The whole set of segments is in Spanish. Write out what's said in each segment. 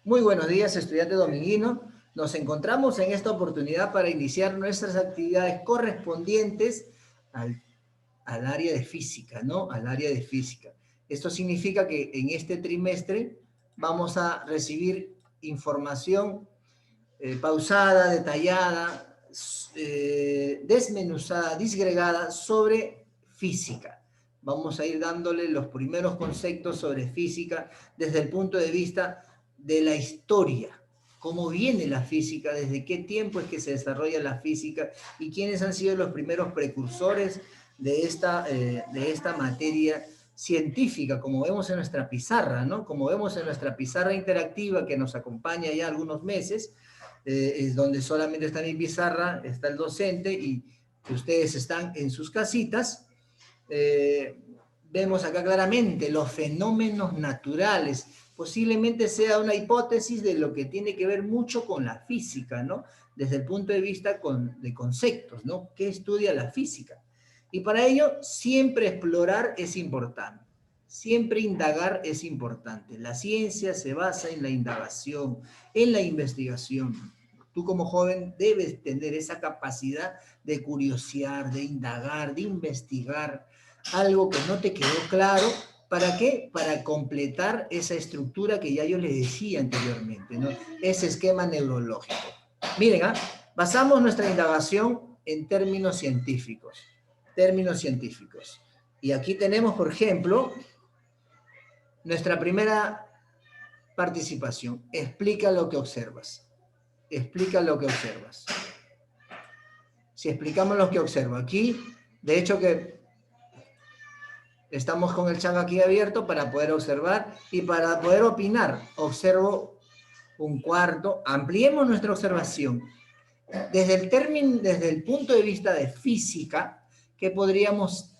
Muy buenos días, estudiante dominguino. Nos encontramos en esta oportunidad para iniciar nuestras actividades correspondientes al, al área de física, ¿no? Al área de física. Esto significa que en este trimestre vamos a recibir información pausada, detallada, desmenuzada, disgregada sobre física. Vamos a ir dándole los primeros conceptos sobre física desde el punto de vista de la historia, cómo viene la física, desde qué tiempo es que se desarrolla la física y quiénes han sido los primeros precursores de esta materia científica, como vemos en nuestra pizarra, ¿no? Como vemos en nuestra pizarra interactiva que nos acompaña ya algunos meses, es donde solamente está mi pizarra, está el docente y ustedes están en sus casitas. Vemos acá claramente los fenómenos naturales. Posiblemente sea una hipótesis de lo que tiene que ver mucho con la física, ¿no? Desde el punto de vista de conceptos, ¿no? ¿Qué estudia la física? Y para ello, siempre explorar es importante. Siempre indagar es importante. La ciencia se basa en la indagación, en la investigación. Tú como joven debes tener esa capacidad de curiosear, de indagar, de investigar algo que no te quedó claro. ¿Para qué? Para completar esa estructura que ya yo les decía anteriormente, ¿no? Ese esquema neurológico. Miren, basamos nuestra indagación en términos científicos. Términos científicos. Y aquí tenemos, por ejemplo, nuestra primera participación. Explica lo que observas. Explica lo que observas. Si explicamos lo que observo aquí, de hecho que estamos con el chat aquí abierto para poder observar y para poder opinar. Observo un cuarto. Ampliemos nuestra observación. Desde el punto de vista de física, ¿qué podríamos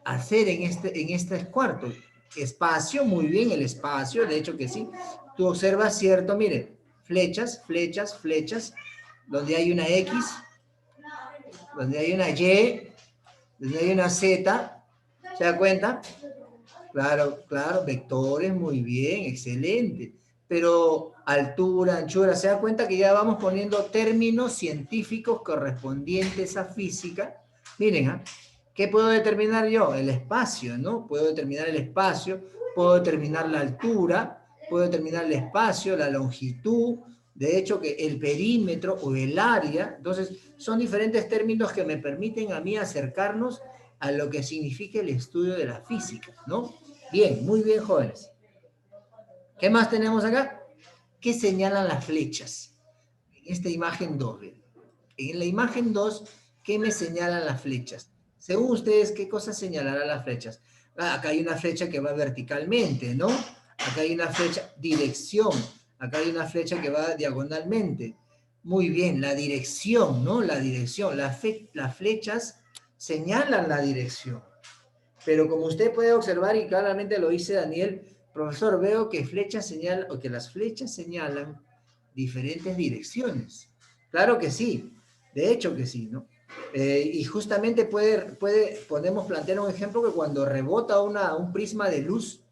hacer en este cuarto? Espacio, muy bien, el espacio, de hecho que sí. Tú observas, cierto, mire, flechas, flechas, flechas, donde hay una X, donde hay una Y, donde hay una Z, ¿se da cuenta? Claro, claro, vectores, muy bien, excelente. Pero altura, anchura, ¿se da cuenta que ya vamos poniendo términos científicos correspondientes a física? Miren, ¿ah? ¿Qué puedo determinar yo? El espacio, ¿no? Puedo determinar el espacio, puedo determinar la altura, puedo determinar el espacio, la longitud, de hecho que el perímetro o el área. Entonces, son diferentes términos que me permiten a mí acercarnos a lo que significa el estudio de la física, ¿no? Bien, muy bien, jóvenes. ¿Qué más tenemos acá? ¿Qué señalan las flechas? En esta imagen 2, ¿ven? En la imagen 2, ¿qué me señalan las flechas? Según ustedes, ¿qué cosas señalarán las flechas? Acá hay una flecha que va verticalmente, ¿no? Acá hay una flecha, dirección. Acá hay una flecha que va diagonalmente. Muy bien, la dirección, ¿no? La dirección. Las flechas señalan la dirección. Pero como usted puede observar, y claramente lo dice Daniel, profesor, veo que flechas señalan, o que las flechas señalan diferentes direcciones. Claro que sí, de hecho que sí, ¿no? Y justamente podemos plantear un ejemplo que cuando rebota un prisma de luz,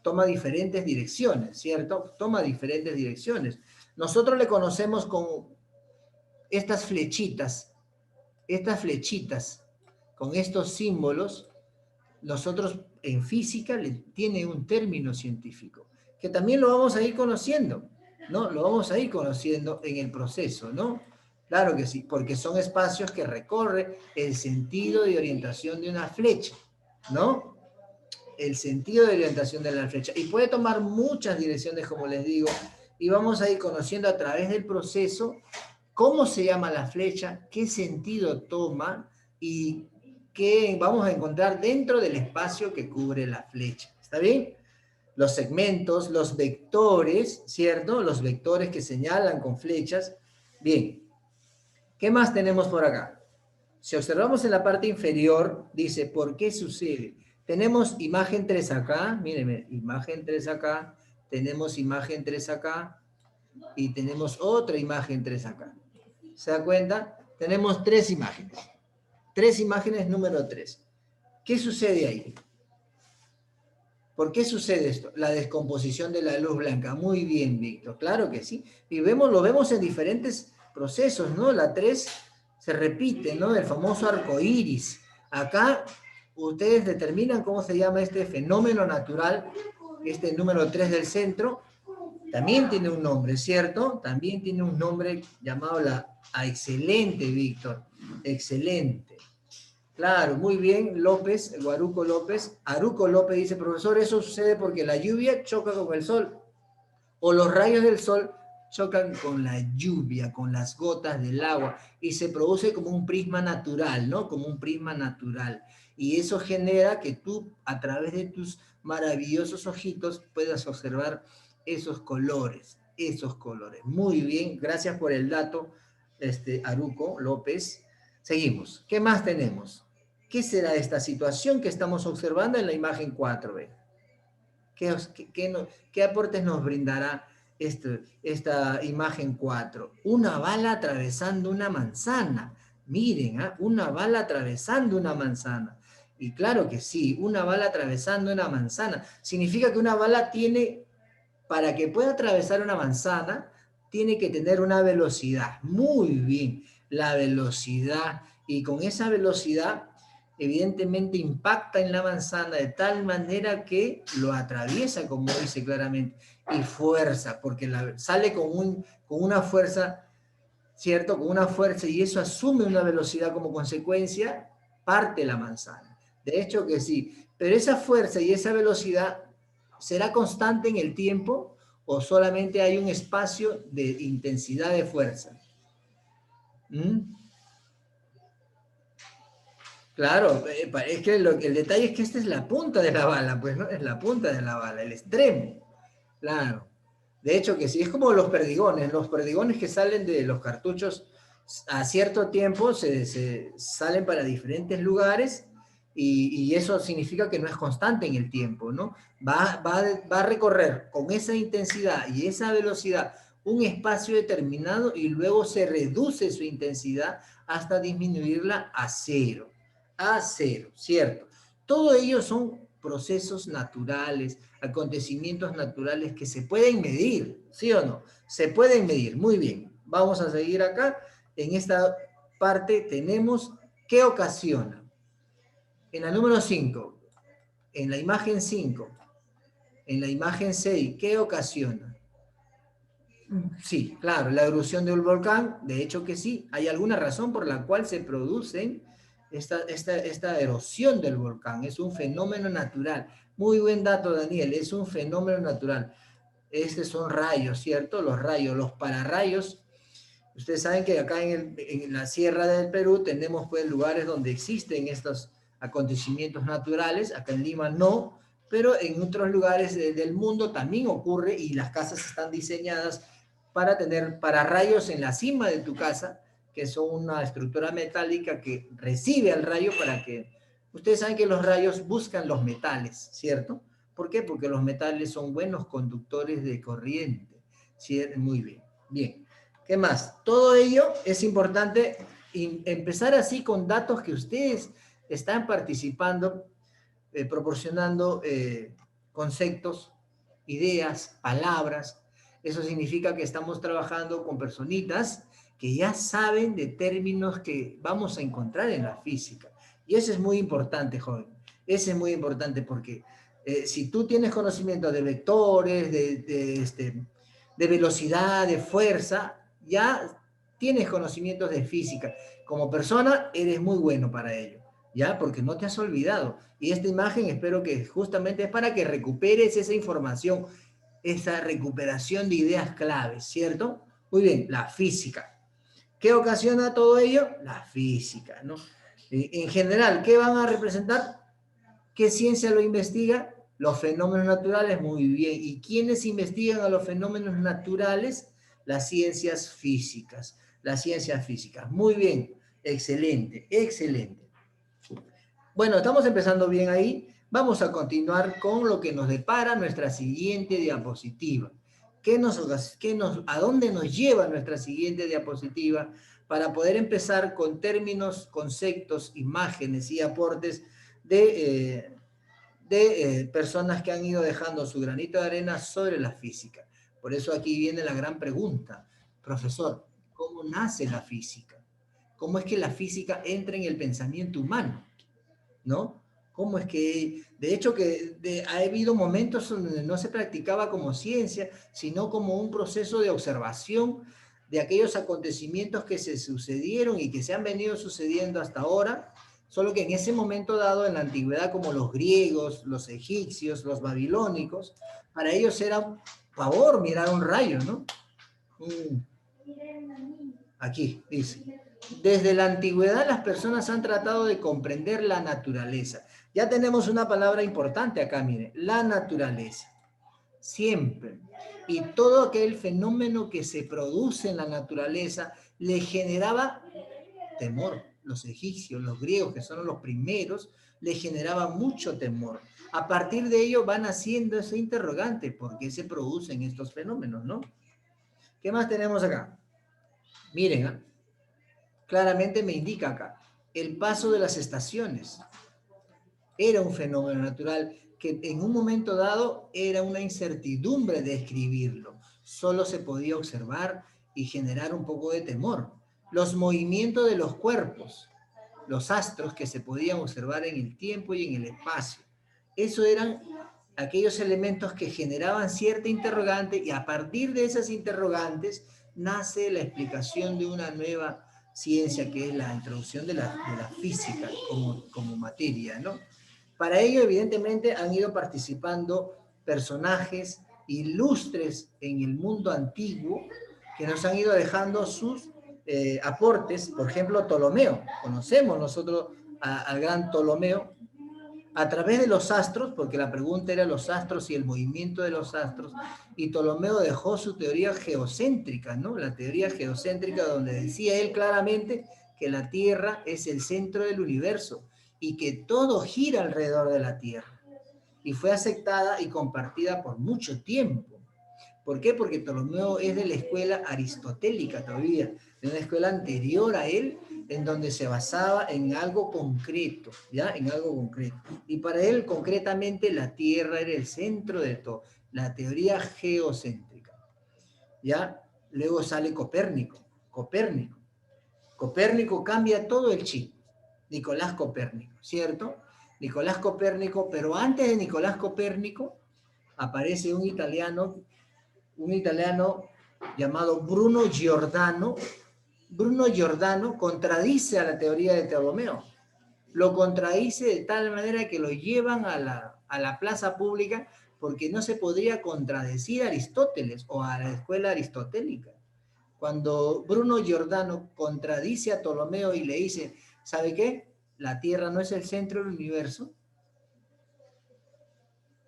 toma diferentes direcciones, ¿cierto? Toma diferentes direcciones. Nosotros le conocemos con estas flechitas, con estos símbolos. Nosotros en física tiene un término científico, que también lo vamos a ir conociendo, ¿no? Lo vamos a ir conociendo en el proceso, ¿no? Claro que sí, porque son espacios que recorre el sentido de orientación de una flecha, ¿no? El sentido de orientación de la flecha. Y puede tomar muchas direcciones, como les digo, y vamos a ir conociendo a través del proceso cómo se llama la flecha, qué sentido toma y qué vamos a encontrar dentro del espacio que cubre la flecha. ¿Está bien? Los segmentos, los vectores, ¿cierto? Los vectores que señalan con flechas. Bien. ¿Qué más tenemos por acá? Si observamos en la parte inferior, dice, ¿por qué sucede? Tenemos imagen 3 acá, mírenme, imagen 3 acá, tenemos imagen 3 acá y tenemos otra imagen 3 acá. ¿Se da cuenta? Tenemos tres imágenes. Tres imágenes número 3. ¿Qué sucede ahí? ¿Por qué sucede esto? La descomposición de la luz blanca. Muy bien, Víctor. Claro que sí. Y lo vemos en diferentes procesos, ¿no? La 3 se repite, ¿no? El famoso arco iris. Acá ustedes determinan cómo se llama este fenómeno natural, este número 3 del centro. También tiene un nombre, ¿cierto? También tiene un nombre llamado excelente, Víctor. Excelente. Claro, muy bien, López, Guaruco López. Aruco López dice, profesor, eso sucede porque la lluvia choca con el sol o los rayos del sol chocan con la lluvia, con las gotas del agua y se produce como un prisma natural, ¿no? Como un prisma natural. Y eso genera que tú, a través de tus maravillosos ojitos, puedas observar esos colores, esos colores. Muy bien, gracias por el dato, Aruco López. Seguimos. ¿Qué más tenemos? ¿Qué será esta situación que estamos observando en la imagen 4B? ¿Qué aportes nos brindará esta imagen 4? Una bala atravesando una manzana. Miren, ¿eh? Una bala atravesando una manzana. Y claro que sí, una bala atravesando una manzana. Significa que una bala tiene, para que pueda atravesar una manzana, tiene que tener una velocidad. Muy bien, la velocidad. Y con esa velocidad evidentemente impacta en la manzana de tal manera que lo atraviesa, como dice claramente, y fuerza, porque sale con una fuerza, ¿cierto? Con una fuerza y eso asume una velocidad como consecuencia, parte la manzana. De hecho que sí, pero esa fuerza y esa velocidad, ¿será constante en el tiempo o solamente hay un espacio de intensidad de fuerza? ¿Mm? Claro, es que el detalle es que esta es la punta de la bala, pues, ¿no? Es la punta de la bala, el extremo. Claro. De hecho que sí, es como los perdigones que salen de los cartuchos a cierto tiempo se salen para diferentes lugares y eso significa que no es constante en el tiempo, ¿no? Va a recorrer con esa intensidad y esa velocidad un espacio determinado y luego se reduce su intensidad hasta disminuirla a cero. A cero, ¿cierto? Todo ello son procesos naturales, acontecimientos naturales que se pueden medir, ¿sí o no? Se pueden medir, muy bien. Vamos a seguir acá. En esta parte tenemos qué ocasiona. En la número 5, en la imagen 5, en la imagen 6, ¿qué ocasiona? Sí, claro, la erupción de un volcán, de hecho que sí, hay alguna razón por la cual se producen esta erosión del volcán, es un fenómeno natural. Muy buen dato, Daniel, es un fenómeno natural. Estos son rayos, ¿cierto? Los rayos, los pararrayos. Ustedes saben que acá en la Sierra del Perú tenemos pues lugares donde existen estos acontecimientos naturales, acá en Lima no, pero en otros lugares del mundo también ocurre y las casas están diseñadas para tener pararrayos en la cima de tu casa, que son una estructura metálica que recibe al rayo para que... Ustedes saben que los rayos buscan los metales, ¿cierto? ¿Por qué? Porque los metales son buenos conductores de corriente. ¿Sí? Muy bien. Bien. ¿Qué más? Todo ello es importante empezar así con datos que ustedes están participando, proporcionando conceptos, ideas, palabras. Eso significa que estamos trabajando con personitas que ya saben de términos que vamos a encontrar en la física. Y eso es muy importante, joven. Eso es muy importante porque si tú tienes conocimiento de vectores, de velocidad, de fuerza, ya tienes conocimientos de física. Como persona, eres muy bueno para ello, ¿ya? Porque no te has olvidado. Y esta imagen espero que justamente es para que recuperes esa información, esa recuperación de ideas claves, ¿cierto? Muy bien, la física. ¿Qué ocasiona todo ello? La física, ¿no? En general, ¿qué van a representar? ¿Qué ciencia lo investiga? Los fenómenos naturales, muy bien. ¿Y quiénes investigan a los fenómenos naturales? Las ciencias físicas. Las ciencias físicas. Muy bien. Excelente, excelente. Bueno, estamos empezando bien ahí. Vamos a continuar con lo que nos depara nuestra siguiente diapositiva. ¿A dónde nos lleva nuestra siguiente diapositiva? Para poder empezar con términos, conceptos, imágenes y aportes de de personas que han ido dejando su granito de arena sobre la física. Por eso aquí viene la gran pregunta, profesor, ¿cómo nace la física? ¿Cómo es que la física entra en el pensamiento humano? ¿No? ¿Cómo es que, de hecho, ha habido momentos donde no se practicaba como ciencia, sino como un proceso de observación de aquellos acontecimientos que se sucedieron y que se han venido sucediendo hasta ahora, solo que en ese momento dado, en la antigüedad, como los griegos, los egipcios, los babilónicos, para ellos era un pavor mirar un rayo, ¿no? Aquí dice, desde la antigüedad las personas han tratado de comprender la naturaleza. Ya tenemos una palabra importante acá, mire, la naturaleza. Siempre. Y todo aquel fenómeno que se produce en la naturaleza le generaba temor. Los egipcios, los griegos, que son los primeros, le generaba mucho temor. A partir de ello van haciendo ese interrogante, ¿por qué se producen estos fenómenos, no? ¿Qué más tenemos acá? Miren, ¿eh? Claramente me indica acá, el paso de las estaciones. Era un fenómeno natural que en un momento dado era una incertidumbre describirlo. Solo se podía observar y generar un poco de temor. Los movimientos de los cuerpos, los astros que se podían observar en el tiempo y en el espacio. Eso eran aquellos elementos que generaban cierta interrogante y a partir de esas interrogantes nace la explicación de una nueva ciencia que es la introducción de la física como materia, ¿no? Para ello, evidentemente, han ido participando personajes ilustres en el mundo antiguo que nos han ido dejando sus aportes. Por ejemplo, Ptolomeo. Conocemos nosotros al gran Ptolomeo a través de los astros, porque la pregunta era los astros y el movimiento de los astros, y Ptolomeo dejó su teoría geocéntrica, ¿no? La teoría geocéntrica donde decía él claramente que la Tierra es el centro del universo y que todo gira alrededor de la Tierra. Y fue aceptada y compartida por mucho tiempo. ¿Por qué? Porque Ptolomeo es de la escuela aristotélica todavía, de una escuela anterior a él, en donde se basaba en algo concreto, ¿ya? En algo concreto. Y para él, concretamente, la Tierra era el centro de todo, la teoría geocéntrica, ¿ya? Luego sale Copérnico. Copérnico cambia todo el chip. Nicolás Copérnico, ¿cierto? Nicolás Copérnico, pero antes de Nicolás Copérnico aparece un italiano llamado Bruno Giordano. Bruno Giordano contradice a la teoría de Ptolomeo. Lo contradice de tal manera que lo llevan a la plaza pública porque no se podría contradecir a Aristóteles o a la escuela aristotélica. Cuando Bruno Giordano contradice a Ptolomeo y le dice, ¿sabe qué? La Tierra no es el centro del universo.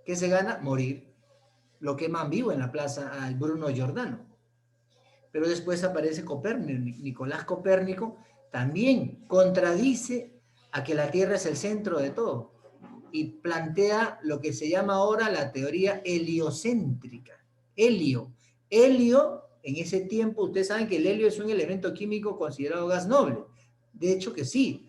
¿Qué se gana? Morir. Lo queman vivo en la plaza al Bruno Giordano. Pero después aparece Copérnico, Nicolás Copérnico, también contradice a que la Tierra es el centro de todo y plantea lo que se llama ahora la teoría heliocéntrica. Helio, en ese tiempo, ustedes saben que el helio es un elemento químico considerado gas noble. De hecho que sí,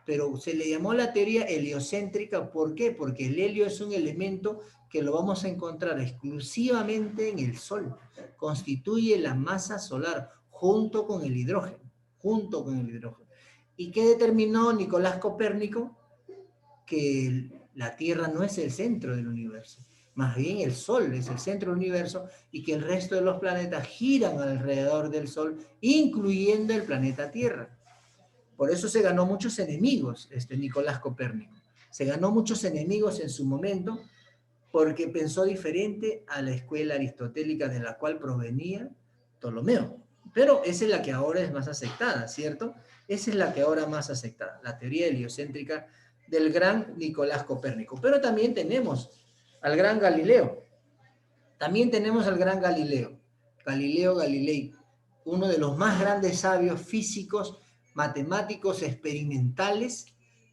pero se le llamó la teoría heliocéntrica. ¿Por qué? Porque el helio es un elemento que lo vamos a encontrar exclusivamente en el Sol. Constituye la masa solar junto con el hidrógeno. ¿Y qué determinó Nicolás Copérnico? Que la Tierra no es el centro del universo. Más bien el Sol es el centro del universo y que el resto de los planetas giran alrededor del Sol, incluyendo el planeta Tierra. Por eso se ganó muchos enemigos, Nicolás Copérnico. Se ganó muchos enemigos en su momento porque pensó diferente a la escuela aristotélica de la cual provenía Ptolomeo. Pero esa es la que ahora es más aceptada, ¿cierto? Esa es la que ahora más aceptada, la teoría heliocéntrica del gran Nicolás Copérnico. Pero también tenemos al gran Galileo. Galileo Galilei, uno de los más grandes sabios físicos, matemáticos, experimentales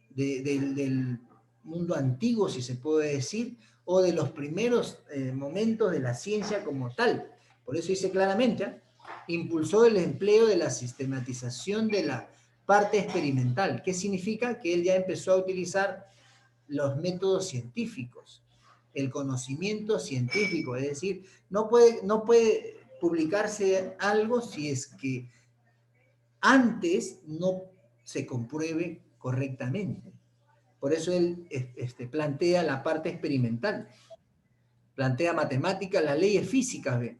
del mundo antiguo, si se puede decir, o de los primeros momentos de la ciencia como tal. Por eso dice claramente, impulsó el empleo de la sistematización de la parte experimental. ¿Qué significa? Que él ya empezó a utilizar los métodos científicos, el conocimiento científico, es decir, no puede publicarse algo si es que antes no se compruebe correctamente. Por eso él plantea la parte experimental, plantea matemáticas, las leyes físicas, ¿ve?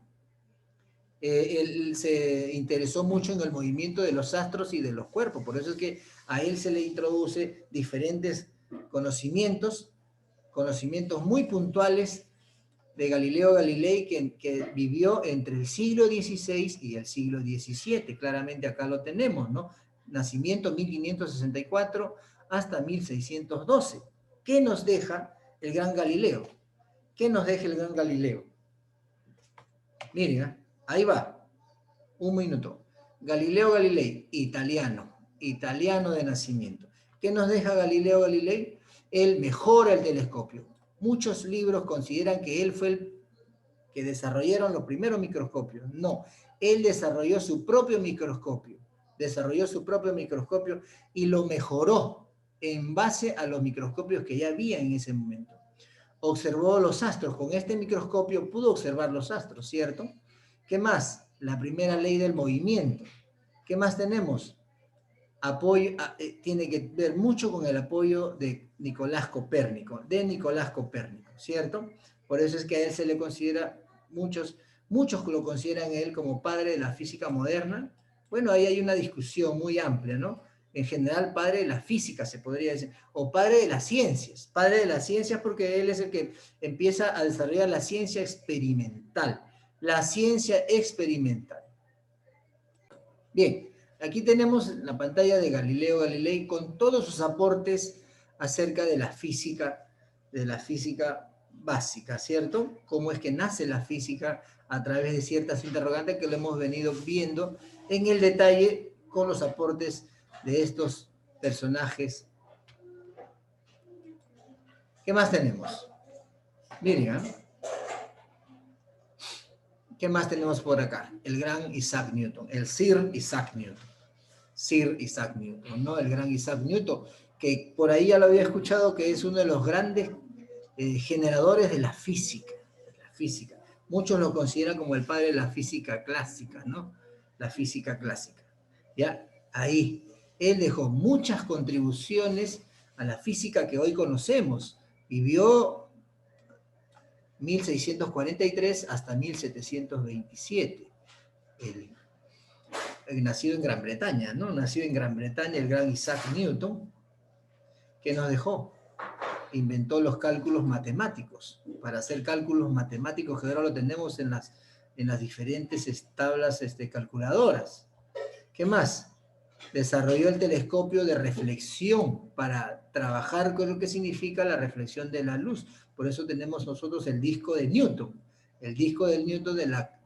Él se interesó mucho en el movimiento de los astros y de los cuerpos, por eso es que a él se le introduce diferentes conocimientos muy puntuales de Galileo Galilei, que vivió entre el siglo XVI y el siglo XVII. Claramente acá lo tenemos, ¿no? Nacimiento 1564 hasta 1612. ¿Qué nos deja el gran Galileo? ¿Qué nos deja el gran Galileo? Miren, ahí va, un minuto. Galileo Galilei, italiano de nacimiento. ¿Qué nos deja Galileo Galilei? Él mejora el telescopio. Muchos libros consideran que él fue el que desarrollaron los primeros microscopios. No, él desarrolló su propio microscopio. Y lo mejoró en base a los microscopios que ya había en ese momento. Observó los astros. Con este microscopio pudo observar los astros, ¿cierto? ¿Qué más? La primera ley del movimiento. ¿Qué más tenemos? Tiene que ver mucho con el apoyo de Nicolás Copérnico, ¿cierto? Por eso es que a él se le considera, muchos lo consideran a él como padre de la física moderna. Bueno, ahí hay una discusión muy amplia, ¿no? En general, padre de la física, se podría decir, o padre de las ciencias. Padre de las ciencias porque él es el que empieza a desarrollar la ciencia experimental. La ciencia experimental. Bien, aquí tenemos la pantalla de Galileo Galilei con todos sus aportes acerca de la física básica, ¿cierto? Cómo es que nace la física a través de ciertas interrogantes que lo hemos venido viendo en el detalle con los aportes de estos personajes. ¿Qué más tenemos? Miren, ¿eh? ¿Qué más tenemos por acá? El gran Isaac Newton, el Sir Isaac Newton, ¿no? El gran Isaac Newton, que por ahí ya lo había escuchado, que es uno de los grandes generadores de la física. Muchos lo consideran como el padre de la física clásica, ¿no? La física clásica. Ya, ahí. Él dejó muchas contribuciones a la física que hoy conocemos. Vivió 1643 hasta 1727. Nacido en Gran Bretaña, ¿no? Nacido en Gran Bretaña el gran Isaac Newton, que nos dejó. Inventó los cálculos matemáticos. Para hacer cálculos matemáticos que ahora lo tenemos en las diferentes tablas calculadoras. ¿Qué más? Desarrolló el telescopio de reflexión para trabajar con lo que significa la reflexión de la luz. Por eso tenemos nosotros el disco de Newton. El disco de Newton de la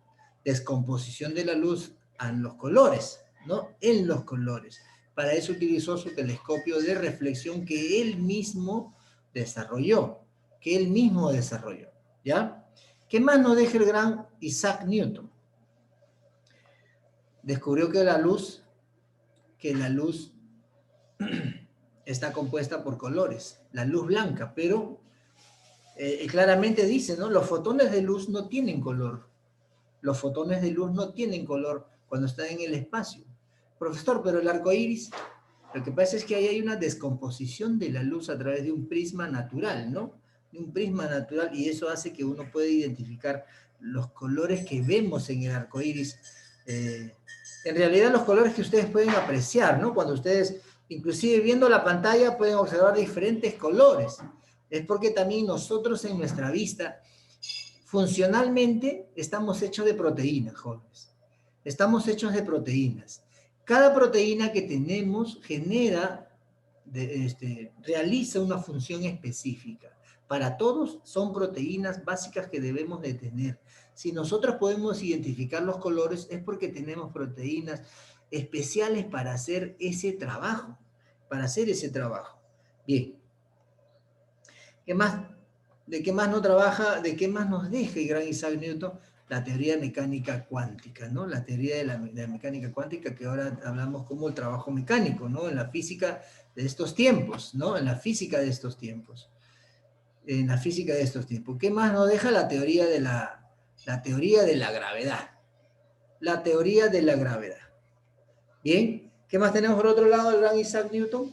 descomposición de la luz en los colores, ¿no? En los colores. Para eso utilizó su telescopio de reflexión que él mismo desarrolló. ¿Ya? ¿Qué más nos deja el gran Isaac Newton? Descubrió que la luz está compuesta por colores, la luz blanca, pero claramente dice, ¿no? Los fotones de luz no tienen color. Los fotones de luz no tienen color cuando están en el espacio. Profesor, pero el arco iris, lo que pasa es que ahí hay una descomposición de la luz a través de un prisma natural, ¿no? De un prisma natural, y eso hace que uno pueda identificar los colores que vemos en el arco iris. En realidad los colores que ustedes pueden apreciar, ¿no? Cuando ustedes, inclusive viendo la pantalla, pueden observar diferentes colores. Es porque también nosotros en nuestra vista, funcionalmente, estamos hechos de proteínas, jóvenes. Estamos hechos de proteínas. Cada proteína que tenemos realiza una función específica. Para todos son proteínas básicas que debemos de tener. Si nosotros podemos identificar los colores es porque tenemos proteínas especiales para hacer ese trabajo. Bien. ¿Qué más? ¿De qué más no trabaja? ¿De qué más nos deja el gran Isaac Newton? La teoría de mecánica cuántica, ¿no? La teoría de la mecánica cuántica, que ahora hablamos como el trabajo mecánico, ¿no? En la física estos tiempos, ¿no? En la física de estos tiempos. En la física de estos tiempos. ¿Qué más nos deja la teoría de la teoría de la gravedad? La teoría de la gravedad. Bien, ¿qué más tenemos por otro lado del gran Isaac Newton?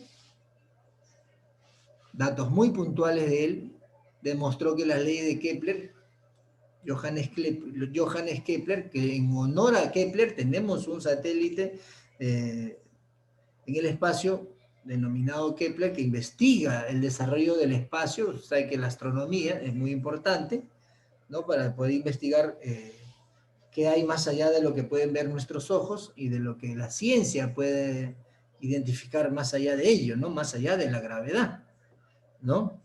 Datos muy puntuales de él. Demostró que las leyes de Kepler, Johannes Kepler, que en honor a Kepler tenemos un satélite en el espacio denominado Kepler, que investiga el desarrollo del espacio. Sabe que la astronomía es muy importante, ¿no? Para poder investigar qué hay más allá de lo que pueden ver nuestros ojos y de lo que la ciencia puede identificar más allá de ello, ¿no? Más allá de la gravedad, ¿no?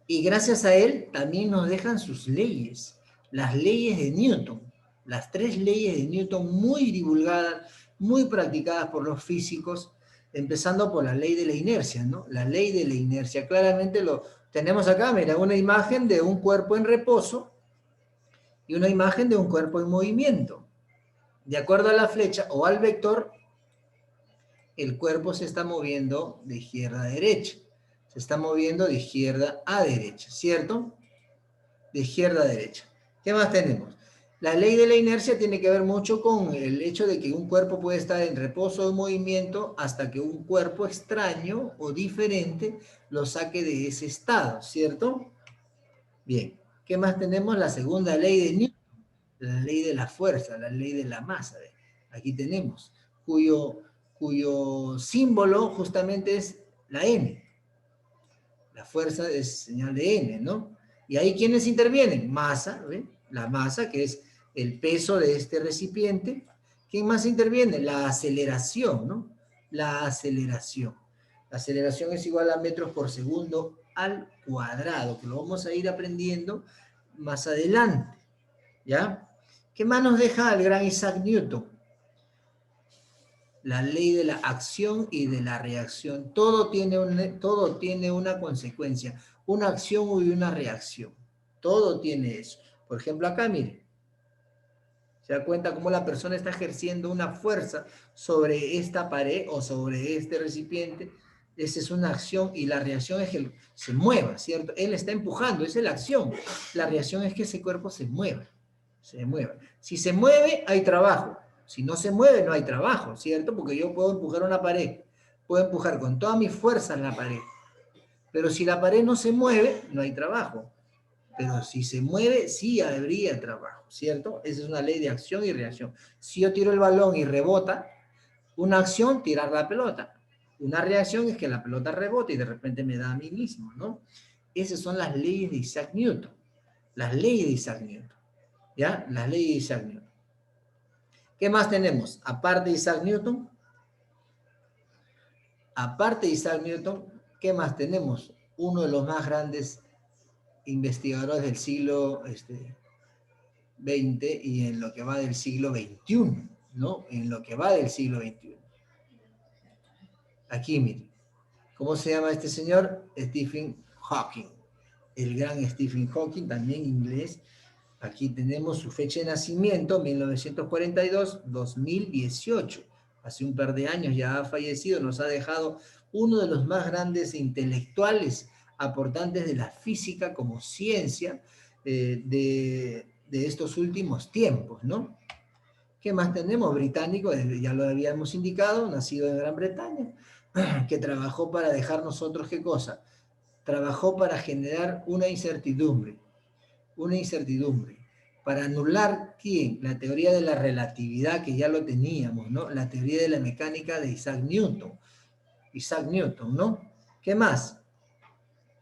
Y gracias a él también nos dejan sus leyes, las leyes de Newton, las 3 leyes de Newton muy divulgadas, muy practicadas por los físicos, empezando por la ley de la inercia, ¿no? La ley de la inercia, claramente lo tenemos acá, mira, una imagen de un cuerpo en reposo y una imagen de un cuerpo en movimiento. De acuerdo a la flecha o al vector, el cuerpo se está moviendo de izquierda a derecha. Se está moviendo de izquierda a derecha, ¿cierto? De izquierda a derecha. ¿Qué más tenemos? La ley de la inercia tiene que ver mucho con el hecho de que un cuerpo puede estar en reposo o en movimiento hasta que un cuerpo extraño o diferente lo saque de ese estado, ¿cierto? Bien. ¿Qué más tenemos? La segunda ley de Newton, la ley de la fuerza, la ley de la masa. Aquí tenemos, cuyo símbolo justamente es la N. La fuerza es señal de N, ¿no? Y ahí, ¿quiénes intervienen? Masa, ¿ven? La masa, que es el peso de este recipiente. ¿Quién más interviene? La aceleración, ¿no? La aceleración. La aceleración es igual a metros por segundo al cuadrado, que lo vamos a ir aprendiendo más adelante, ¿ya? ¿Qué más nos deja el gran Isaac Newton? La ley de la acción y de la reacción. Todo tiene una consecuencia, una acción y una reacción. Todo tiene eso. Por ejemplo, acá, mire. Se da cuenta cómo la persona está ejerciendo una fuerza sobre esta pared o sobre este recipiente. Esa es una acción y la reacción es que se mueva, ¿cierto? Él está empujando, esa es la acción. La reacción es que ese cuerpo se mueva, se mueva. Si se mueve, hay trabajo. Si no se mueve, no hay trabajo, ¿cierto? Porque yo puedo empujar una pared, puedo empujar con toda mi fuerza en la pared. Pero si la pared no se mueve, no hay trabajo. Pero si se mueve, sí habría trabajo, ¿cierto? Esa es una ley de acción y reacción. Si yo tiro el balón y rebota, una acción, tirar la pelota. Una reacción es que la pelota rebote y de repente me da a mí mismo, ¿no? Esas son las leyes de Isaac Newton. Las leyes de Isaac Newton. ¿Ya? Las leyes de Isaac Newton. ¿Qué más tenemos? Aparte de Isaac Newton, ¿qué más tenemos? Uno de los más grandes investigadores del siglo XX y en lo que va del siglo XXI, ¿no? En lo que va del siglo XXI. Aquí, miren. ¿Cómo se llama este señor? Stephen Hawking. El gran Stephen Hawking, también inglés. Aquí tenemos su fecha de nacimiento, 1942-2018. Hace un par de años ya ha fallecido, nos ha dejado uno de los más grandes intelectuales aportantes de la física como ciencia de estos últimos tiempos, ¿no? ¿Qué más tenemos? Británico, ya lo habíamos indicado, nacido en Gran Bretaña, que trabajó para dejar nosotros, ¿qué cosa? Trabajó para generar una incertidumbre, para anular, ¿quién? La teoría de la relatividad, que ya lo teníamos, ¿no? La teoría de la mecánica de Isaac Newton, ¿no? ¿Qué más?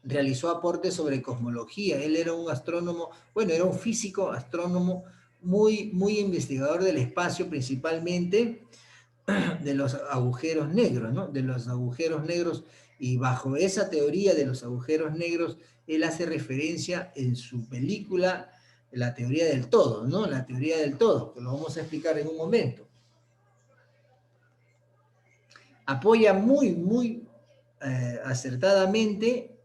Realizó aportes sobre cosmología. Él era un astrónomo, bueno, era un físico, astrónomo, muy investigador del espacio, principalmente de los agujeros negros, ¿no? De los agujeros negros, y bajo esa teoría de los agujeros negros, él hace referencia en su película La teoría del todo, ¿no? La teoría del todo, que lo vamos a explicar en un momento. Apoya muy acertadamente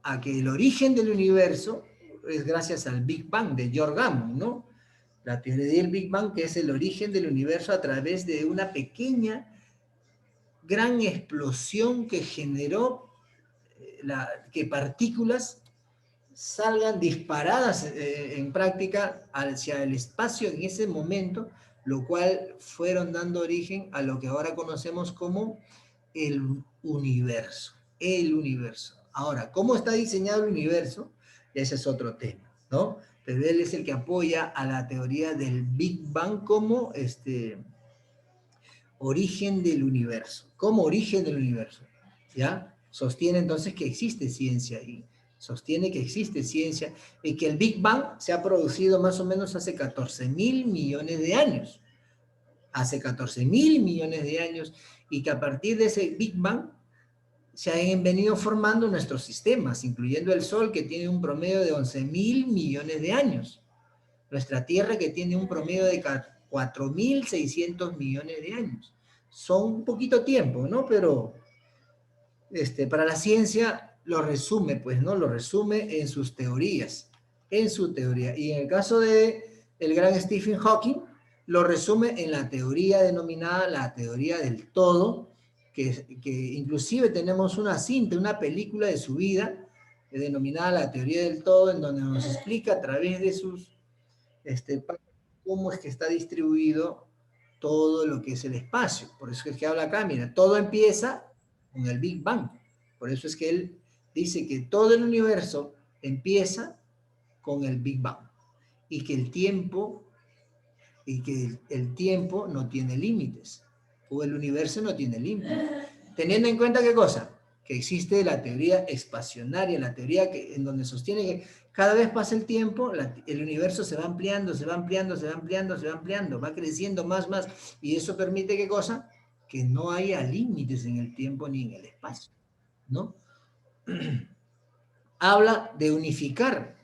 a que el origen del universo es gracias al Big Bang de George Gamow, ¿no? La teoría del Big Bang, que es el origen del universo a través de una pequeña gran explosión que generó que partículas salgan disparadas en práctica hacia el espacio en ese momento, lo cual fueron dando origen a lo que ahora conocemos como el universo. El universo. Ahora, ¿cómo está diseñado el universo? Ese es otro tema, ¿no? Pero él es el que apoya a la teoría del Big Bang como origen del universo, como origen del universo, ¿ya? Sostiene entonces que existe ciencia y sostiene que existe ciencia y que el Big Bang se ha producido más o menos hace 14.000 millones de años. Hace 14.000 millones de años y que a partir de ese Big Bang se han venido formando nuestros sistemas, incluyendo el Sol que tiene un promedio de 11.000 millones de años. Nuestra Tierra que tiene un promedio de 4.600 millones de años. Son un poquito tiempo, ¿no? Pero para la ciencia lo resume, pues, ¿no? Lo resume en sus teorías, en su teoría. Y en el caso de el gran Stephen Hawking, lo resume en la teoría denominada la teoría del todo, que inclusive tenemos una cinta, una película de su vida, denominada la teoría del todo, en donde nos explica a través de sus cómo es que está distribuido todo lo que es el espacio. Por eso es que habla acá, mira, todo empieza con el Big Bang. Por eso es que él dice que todo el universo empieza con el Big Bang y que el tiempo no tiene límites o el universo no tiene límites. Teniendo en cuenta qué cosa, que existe la teoría espacionaria, la teoría en donde sostiene que cada vez pasa el tiempo, el universo se va ampliando, se va ampliando, se va ampliando, se va ampliando, va creciendo más, y eso permite qué cosa, que no haya límites en el tiempo ni en el espacio, ¿no? Habla de unificar.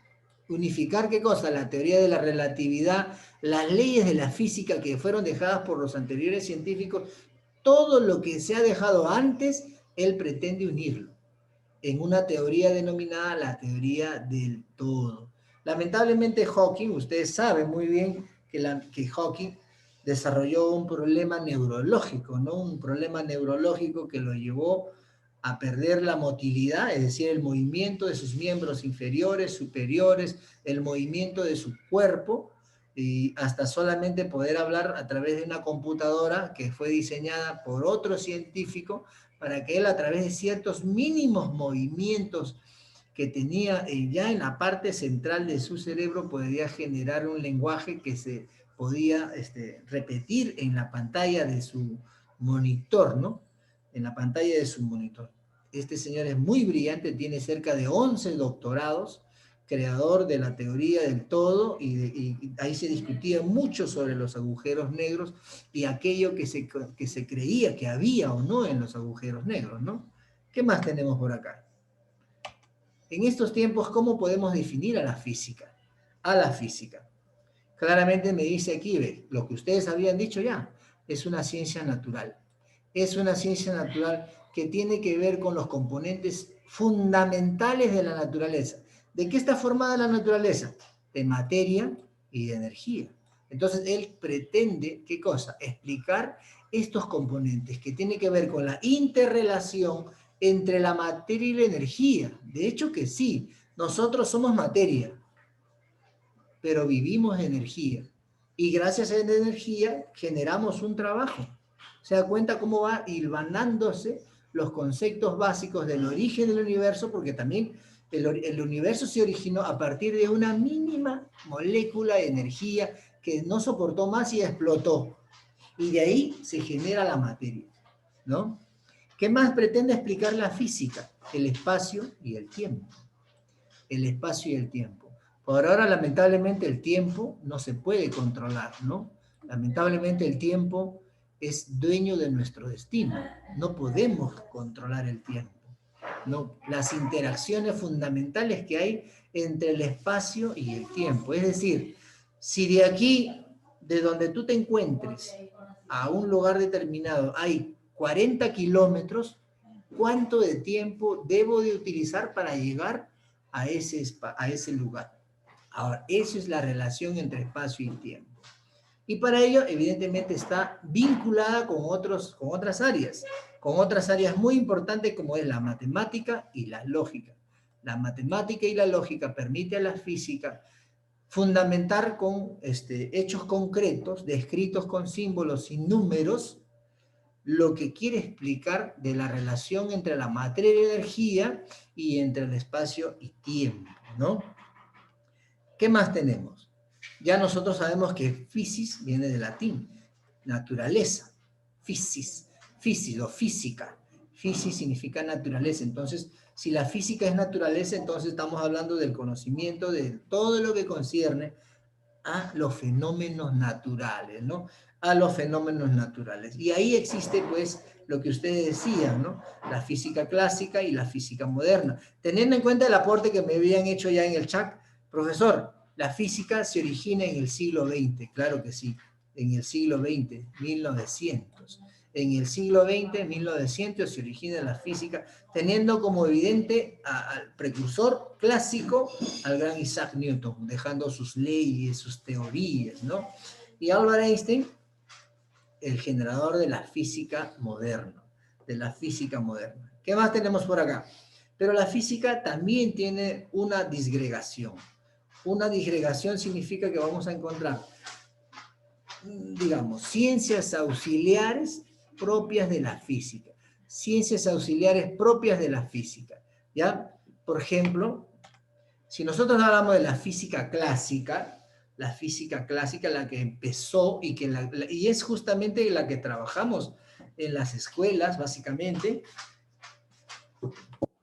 ¿Unificar qué cosa? La teoría de la relatividad, las leyes de la física que fueron dejadas por los anteriores científicos, todo lo que se ha dejado antes, él pretende unirlo en una teoría denominada la teoría del todo. Lamentablemente Hawking, ustedes saben muy bien que Hawking desarrolló un problema neurológico, ¿no? Un problema neurológico que lo llevó a perder la motilidad, es decir, el movimiento de sus miembros inferiores, superiores, el movimiento de su cuerpo, y hasta solamente poder hablar a través de una computadora que fue diseñada por otro científico para que él a través de ciertos mínimos movimientos que tenía ya en la parte central de su cerebro podría generar un lenguaje que se podía repetir en la pantalla de su monitor, ¿no? En la pantalla de su monitor. Este señor es muy brillante, tiene cerca de 11 doctorados, creador de la teoría del todo, y ahí se discutía mucho sobre los agujeros negros y aquello que se creía que había o no en los agujeros negros, ¿no? ¿Qué más tenemos por acá? En estos tiempos, ¿cómo podemos definir a la física? A la física. Claramente me dice aquí, ve, lo que ustedes habían dicho ya, es una ciencia natural. Es una ciencia natural que tiene que ver con los componentes fundamentales de la naturaleza. ¿De qué está formada la naturaleza? De materia y de energía. Entonces, él pretende, ¿qué cosa? Explicar estos componentes que tienen que ver con la interrelación entre la materia y la energía. De hecho que sí, nosotros somos materia, pero vivimos energía. Y gracias a la energía generamos un trabajo. ¿Se da cuenta cómo va hilvanándose los conceptos básicos del origen del universo? Porque también el universo se originó a partir de una mínima molécula de energía que no soportó más y explotó. Y de ahí se genera la materia, ¿no? ¿Qué más pretende explicar la física? El espacio y el tiempo. El espacio y el tiempo. Por ahora, lamentablemente, el tiempo no se puede controlar, ¿no? Lamentablemente, el tiempo es dueño de nuestro destino. No podemos controlar el tiempo, ¿no? Las interacciones fundamentales que hay entre el espacio y el tiempo. Es decir, si de aquí, de donde tú te encuentres, a un lugar determinado, hay 40 kilómetros, ¿cuánto de tiempo debo de utilizar para llegar a ese lugar? Ahora, esa es la relación entre espacio y tiempo. Y para ello, evidentemente, está vinculada con otras áreas muy importantes como es la matemática y la lógica. La matemática y la lógica permite a la física fundamentar con hechos concretos, descritos con símbolos y números, lo que quiere explicar de la relación entre la materia y la energía y entre el espacio y tiempo, ¿no? ¿Qué más tenemos? Ya nosotros sabemos que physis viene del latín, naturaleza, physis o física. Physis significa naturaleza. Entonces, si la física es naturaleza, entonces estamos hablando del conocimiento de todo lo que concierne a los fenómenos naturales, ¿no? A los fenómenos naturales. Y ahí existe, pues, lo que ustedes decían, ¿no? La física clásica y la física moderna. Teniendo en cuenta el aporte que me habían hecho ya en el chat, profesor, la física se origina en el siglo XX, claro que sí, en el siglo XX, 1900. En el siglo XX, 1900, se origina la física, teniendo como evidente al precursor clásico, al gran Isaac Newton, dejando sus leyes, sus teorías, ¿no? Y Albert Einstein, el generador de la física moderna, ¿Qué más tenemos por acá? Pero la física también tiene una disgregación. Una disgregación significa que vamos a encontrar, digamos, ciencias auxiliares propias de la física. Ciencias auxiliares propias de la física, ¿ya? Por ejemplo, si nosotros hablamos de la física clásica, la que empezó y es justamente la que trabajamos en las escuelas, básicamente,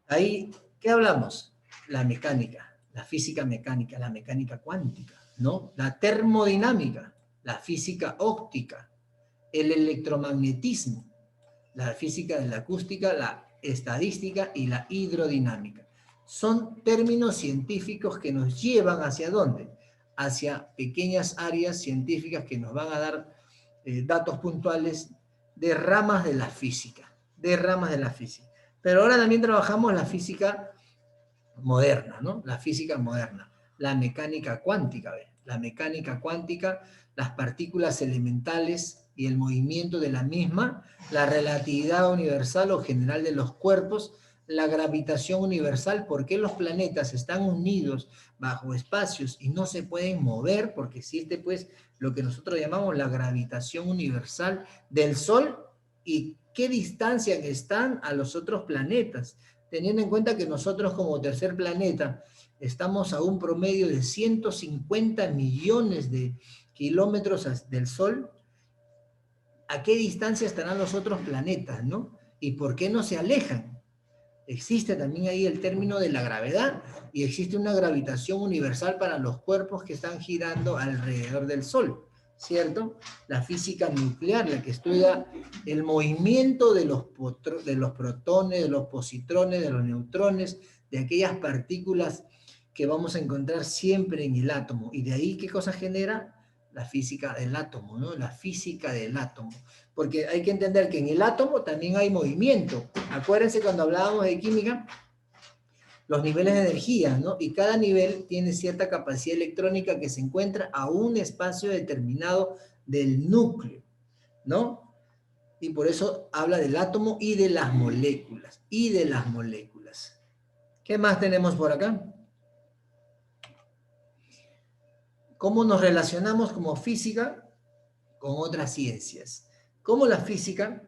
ahí, ¿qué hablamos? La mecánica, la física mecánica, la mecánica cuántica, ¿no? La termodinámica, la física óptica, el electromagnetismo, la física de la acústica, la estadística y la hidrodinámica. Son términos científicos que nos llevan ¿hacia dónde? Hacia pequeñas áreas científicas que nos van a dar datos puntuales de ramas de la física, Pero ahora también trabajamos la física moderna, ¿no? La física moderna, la mecánica cuántica, ¿ves? La mecánica cuántica, las partículas elementales y el movimiento de la misma, la relatividad universal o general de los cuerpos, la gravitación universal, por qué los planetas están unidos bajo espacios y no se pueden mover, porque existe pues lo que nosotros llamamos la gravitación universal del Sol y qué distancia están a los otros planetas, teniendo en cuenta que nosotros como tercer planeta estamos a un promedio de 150 millones de kilómetros del Sol. ¿A qué distancia estarán los otros planetas, no? ¿Y por qué no se alejan? Existe también ahí el término de la gravedad y existe una gravitación universal para los cuerpos que están girando alrededor del Sol, ¿cierto? La física nuclear, la que estudia el movimiento de los protones, de los positrones, de los neutrones, de aquellas partículas que vamos a encontrar siempre en el átomo. Y de ahí, ¿qué cosa genera? La física del átomo, ¿no? La física del átomo. Porque hay que entender que en el átomo también hay movimiento. Acuérdense cuando hablábamos de química, los niveles de energía, ¿no? Y cada nivel tiene cierta capacidad electrónica que se encuentra a un espacio determinado del núcleo, ¿no? Y por eso habla del átomo y de las moléculas, ¿Qué más tenemos por acá? ¿Cómo nos relacionamos como física con otras ciencias? ¿Cómo la física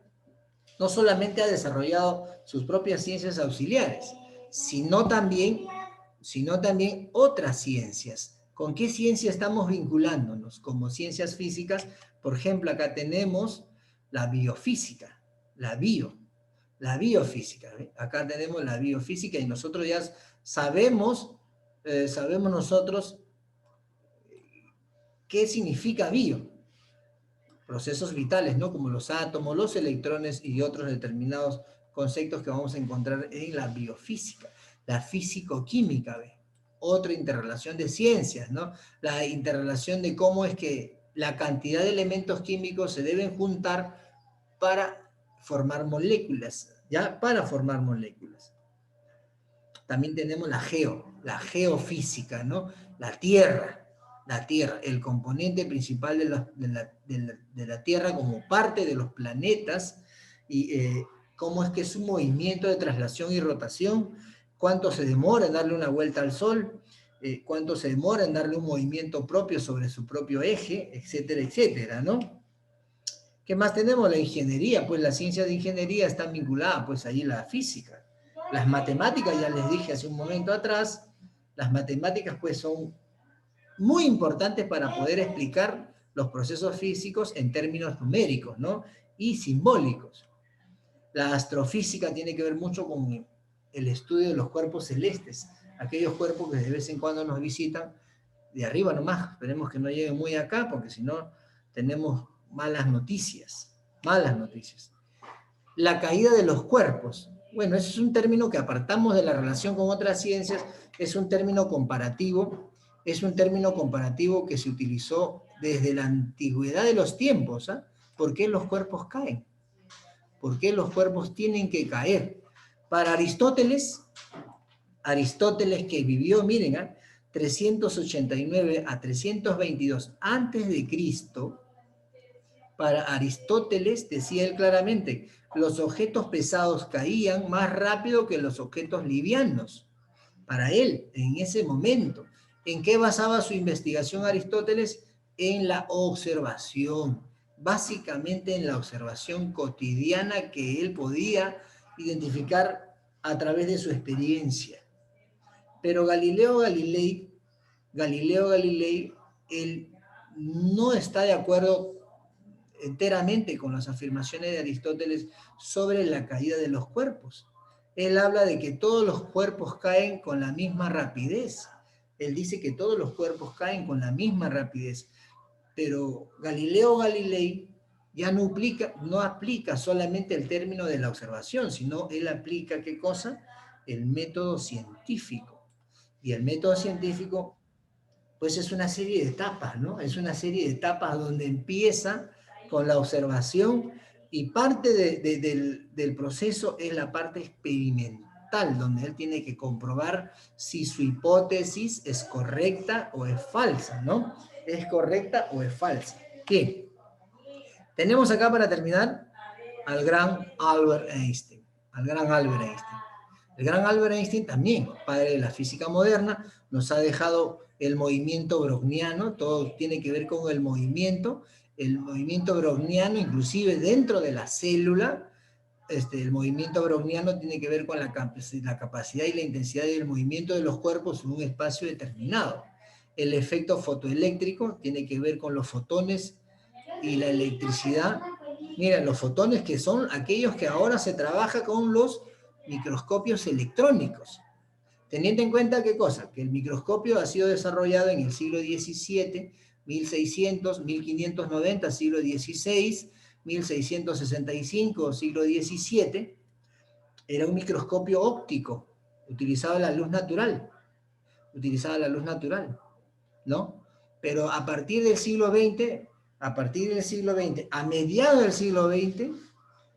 no solamente ha desarrollado sus propias ciencias auxiliares, sino también otras ciencias? ¿Con qué ciencia estamos vinculándonos? Como ciencias físicas, por ejemplo, acá tenemos la biofísica, la biofísica. ¿Ve? Acá tenemos la biofísica y nosotros ya sabemos nosotros qué significa bio. Procesos vitales, ¿no? Como los átomos, los electrones y otros determinados conceptos que vamos a encontrar en la biofísica, la físico-química, ¿ve? Otra interrelación de ciencias, ¿no? La interrelación de cómo es que la cantidad de elementos químicos se deben juntar para formar moléculas, ¿ya? Para formar moléculas. También tenemos la geofísica, ¿no? La Tierra, la Tierra, el componente principal de la Tierra como parte de los planetas, y cómo es que es un movimiento de traslación y rotación, cuánto se demora en darle una vuelta al Sol, cuánto se demora en darle un movimiento propio sobre su propio eje, etcétera, etcétera, ¿no? ¿Qué más tenemos? La ingeniería, pues las ciencias de ingeniería están vinculadas, pues ahí la física. Las matemáticas, ya les dije hace un momento atrás, las matemáticas pues son muy importantes para poder explicar los procesos físicos en términos numéricos, ¿no? Y simbólicos. La astrofísica tiene que ver mucho con el estudio de los cuerpos celestes, aquellos cuerpos que de vez en cuando nos visitan, de arriba nomás, esperemos que no lleguen muy acá, porque si no tenemos malas noticias, malas noticias. La caída de los cuerpos. Bueno, ese es un término que apartamos de la relación con otras ciencias, es un término comparativo, que se utilizó desde la antigüedad de los tiempos. ¿Ah? ¿Por qué los cuerpos caen? ¿Por qué los cuerpos tienen que caer? Para Aristóteles que vivió, miren, 389 a 322 antes de Cristo, para Aristóteles, decía él claramente, los objetos pesados caían más rápido que los objetos livianos. Para él, en ese momento, ¿en qué basaba su investigación Aristóteles? En la observación, básicamente en la observación cotidiana que él podía identificar a través de su experiencia. Pero Galileo Galilei, él no está de acuerdo enteramente con las afirmaciones de Aristóteles sobre la caída de los cuerpos. Él habla de que todos los cuerpos caen con la misma rapidez. Él dice que todos los cuerpos caen con la misma rapidez. Pero Galileo Galilei ya no aplica solamente el término de la observación, sino él aplica, ¿qué cosa? El método científico. Y el método científico, pues es una serie de etapas, ¿no? Es una serie de etapas donde empieza con la observación y parte del proceso es la parte experimental, donde él tiene que comprobar si su hipótesis es correcta o es falsa, ¿no? ¿Es correcta o es falsa? Bien, tenemos acá para terminar al gran Albert Einstein, al gran Albert Einstein. El gran Albert Einstein también, padre de la física moderna, nos ha dejado el movimiento browniano, todo tiene que ver con el movimiento browniano, inclusive dentro de la célula, el movimiento browniano tiene que ver con la capacidad y la intensidad del movimiento de los cuerpos en un espacio determinado. El efecto fotoeléctrico tiene que ver con los fotones y la electricidad. Mira, los fotones que son aquellos que ahora se trabaja con los microscopios electrónicos. Teniendo en cuenta qué cosa, que el microscopio ha sido desarrollado en el siglo XVII, 1600, 1590, siglo XVI, 1665, siglo XVII, era un microscopio óptico, utilizaba la luz natural, ¿no? Pero a partir del siglo XX, a mediados del siglo XX,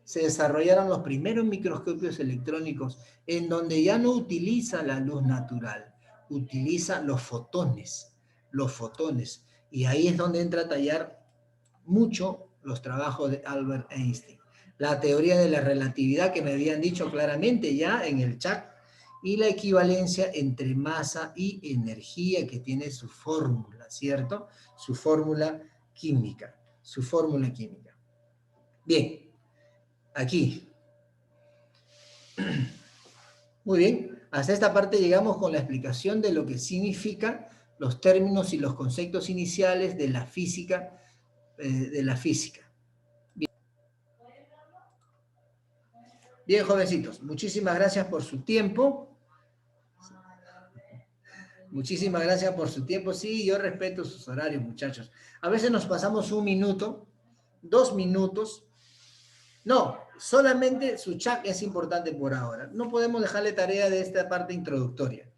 se desarrollaron los primeros microscopios electrónicos en donde ya no utiliza la luz natural, utiliza los fotones. Y ahí es donde entra a tallar mucho los trabajos de Albert Einstein. La teoría de la relatividad que me habían dicho claramente ya en el chat, y la equivalencia entre masa y energía que tiene su fórmula, ¿cierto? Su fórmula química. Bien, aquí. Muy bien, hasta esta parte llegamos con la explicación de lo que significan los términos y los conceptos iniciales de la física. Bien, jovencitos, muchísimas gracias por su tiempo. Sí, yo respeto sus horarios, muchachos. A veces nos pasamos 1 minuto, 2 minutos. No, solamente su chat es importante por ahora. No podemos dejarle tarea de esta parte introductoria.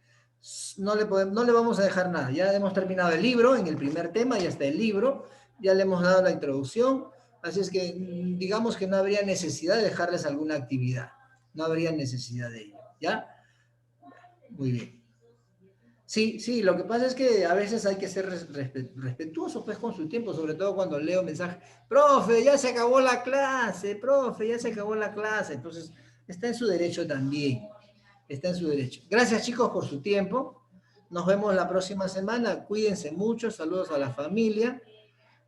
No le vamos a dejar nada. Ya hemos terminado el libro, en el primer tema ya está el libro, ya le hemos dado la introducción, así es que digamos que no habría necesidad de dejarles alguna actividad. No habría necesidad de ello, ¿ya? Muy bien. Sí, sí, lo que pasa es que a veces hay que ser respetuoso pues, con su tiempo, sobre todo cuando leo mensajes, profe, ya se acabó la clase, profe, ya se acabó la clase. Entonces, está en su derecho también, está en su derecho. Gracias chicos por su tiempo. Nos vemos la próxima semana. Cuídense mucho, saludos a la familia.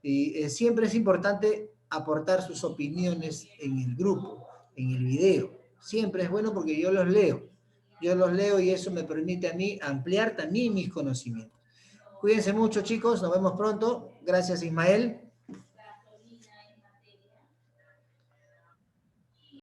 Y siempre es importante aportar sus opiniones en el grupo, en el video. Siempre es bueno porque yo los leo. Yo los leo y eso me permite a mí ampliar también mis conocimientos. Cuídense mucho, chicos. Nos vemos pronto. Gracias, Ismael.